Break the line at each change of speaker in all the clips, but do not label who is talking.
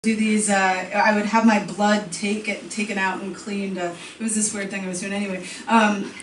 do these, I would have my blood taken out and cleaned. It was this weird thing I was doing anyway,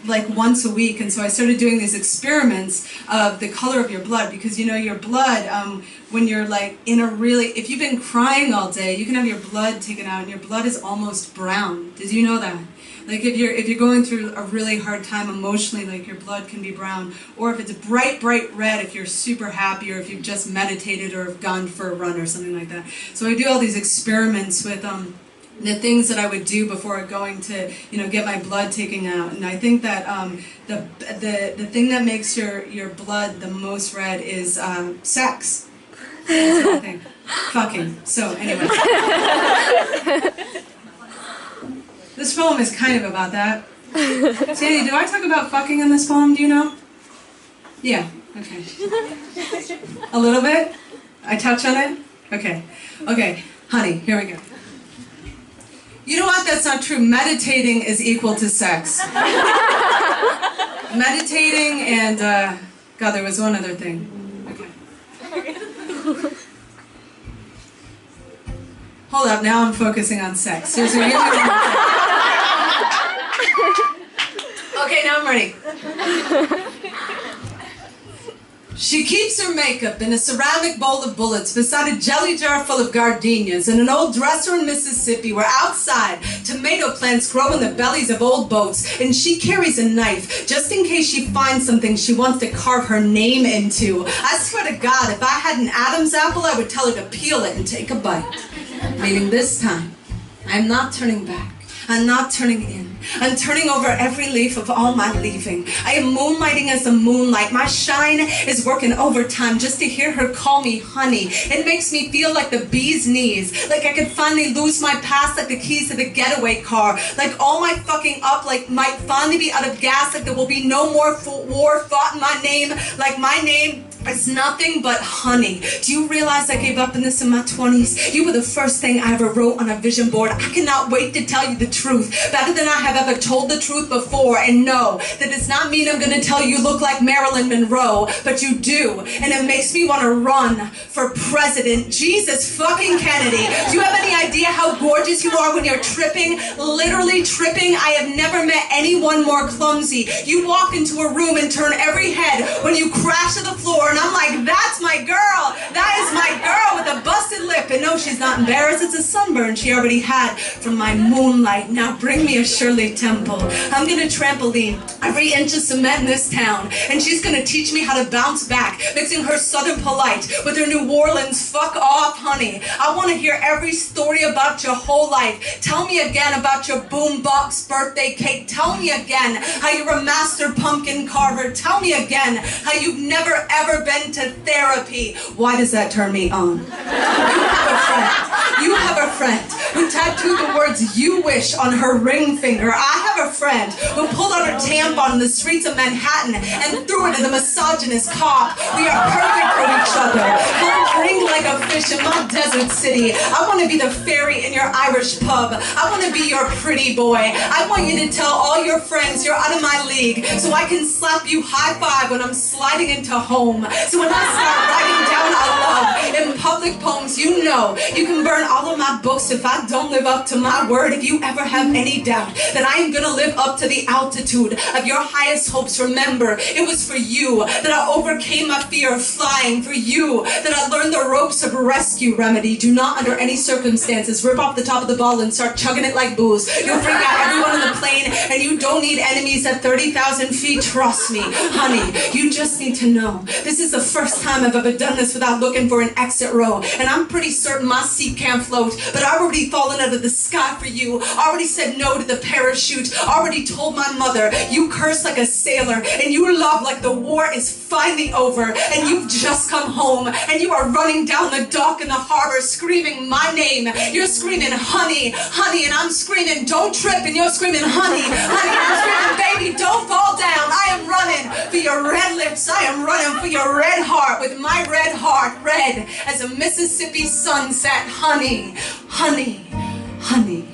like once a week. And so I started doing these experiments of the color of your blood, because you know your blood, when you're like in a really, if you've been crying all day, you can have your blood taken out and your blood is almost brown. Did you know that? Like if you're going through a really hard time emotionally, like your blood can be brown. Or if it's bright red, if you're super happy, or if you've just meditated or have gone for a run or something like that. So I do all these experiments with the things that I would do before going to, get my blood taken out. And I think that the thing that makes your blood the most red is sex. That's what I think. Fucking. So anyway. This poem is kind of about that. Sandy, do I talk about fucking in this poem? Do you know? Yeah. Okay. A little bit? I touch on it? Okay. Okay. Honey, here we go. You know what? That's not true. Meditating is equal to sex. Meditating and, God, there was one other thing. Okay. Hold up, now I'm focusing on sex. Seriously, okay, now I'm ready. She keeps her makeup in a ceramic bowl of bullets beside a jelly jar full of gardenias in an old dresser in Mississippi where outside tomato plants grow in the bellies of old boats, and she carries a knife just in case she finds something she wants to carve her name into. I swear to God, if I had an Adam's apple, I would tell her to peel it and take a bite. Meaning this time, I'm not turning back. I'm not turning in. I'm turning over every leaf of all my leaving. I am moonlighting as the moonlight. My shine is working overtime just to hear her call me honey. It makes me feel like the bee's knees. Like I could finally lose my past like the keys to the getaway car. Like all my fucking up like might finally be out of gas. Like there will be no more war fought in my name. Like my name is nothing but honey. Do you realize I gave up on this in my 20s? You were the first thing I ever wrote on a vision board. I cannot wait to tell you the truth. Better than I have ever told the truth before. And no, that does not mean I'm going to tell you look like Marilyn Monroe. But you do. And it makes me want to run for president. Jesus fucking Kennedy. Do you have any idea how gorgeous you are when you're tripping? Literally tripping. I have never met anyone more clumsy. You walk into a room and turn every head when you crash to the floor. And I'm like, that's my girl. That is my girl with a busted lip. And no, she's not embarrassed. It's a sunburn she already had from my moonlight. Now bring me a Shirley Temple. I'm going to trampoline every inch of cement in this town. And she's going to teach me how to bounce back, mixing her Southern polite with her New Orleans fuck off, honey. I want to hear every story about your whole life. Tell me again about your boombox birthday cake. Tell me again how you're a master pumpkin carver. Tell me again how you've never ever been to therapy. Why does that turn me on? You have a friend who tattooed the words "you wish" on her ring finger. I have a friend who pulled out her tampon in the streets of Manhattan and threw it at a misogynist cop. We are perfect for each other. Come drink like a fish in my desert city. I want to be the fairy in your Irish pub. I want to be your pretty boy. I want you to tell all your friends you're out of my league so I can slap you high five when I'm sliding into home. So when I start writing down I love in public poems, you know you can burn all of my books if I don't live up to my word. If you ever have any doubt that I am gonna live up to the altitude of your highest hopes, remember it was for you that I overcame my fear of flying. For you that I learned the ropes of a rescue remedy. Do not under any circumstances rip off the top of the bottle and start chugging it like booze. You'll freak out everyone on the plane, and you don't need enemies at 30,000 feet. Trust me, honey. You just need to know this is the first time I've ever done this without looking for an exit row. And I'm pretty certain my seat can't float, but I've already fallen out of the sky for you. Already said no to the parachute. Already told my mother you curse like a sailor and you love like the war is finally over and you've just come home and you are running down the dock in the harbor screaming my name. You're screaming honey, honey, and I'm screaming don't trip, and you're screaming honey, honey, and I'm screaming baby don't fall down. I am running for your red lips. I am running for your red heart with my red heart red as a Mississippi sunset. Honey, honey, honey.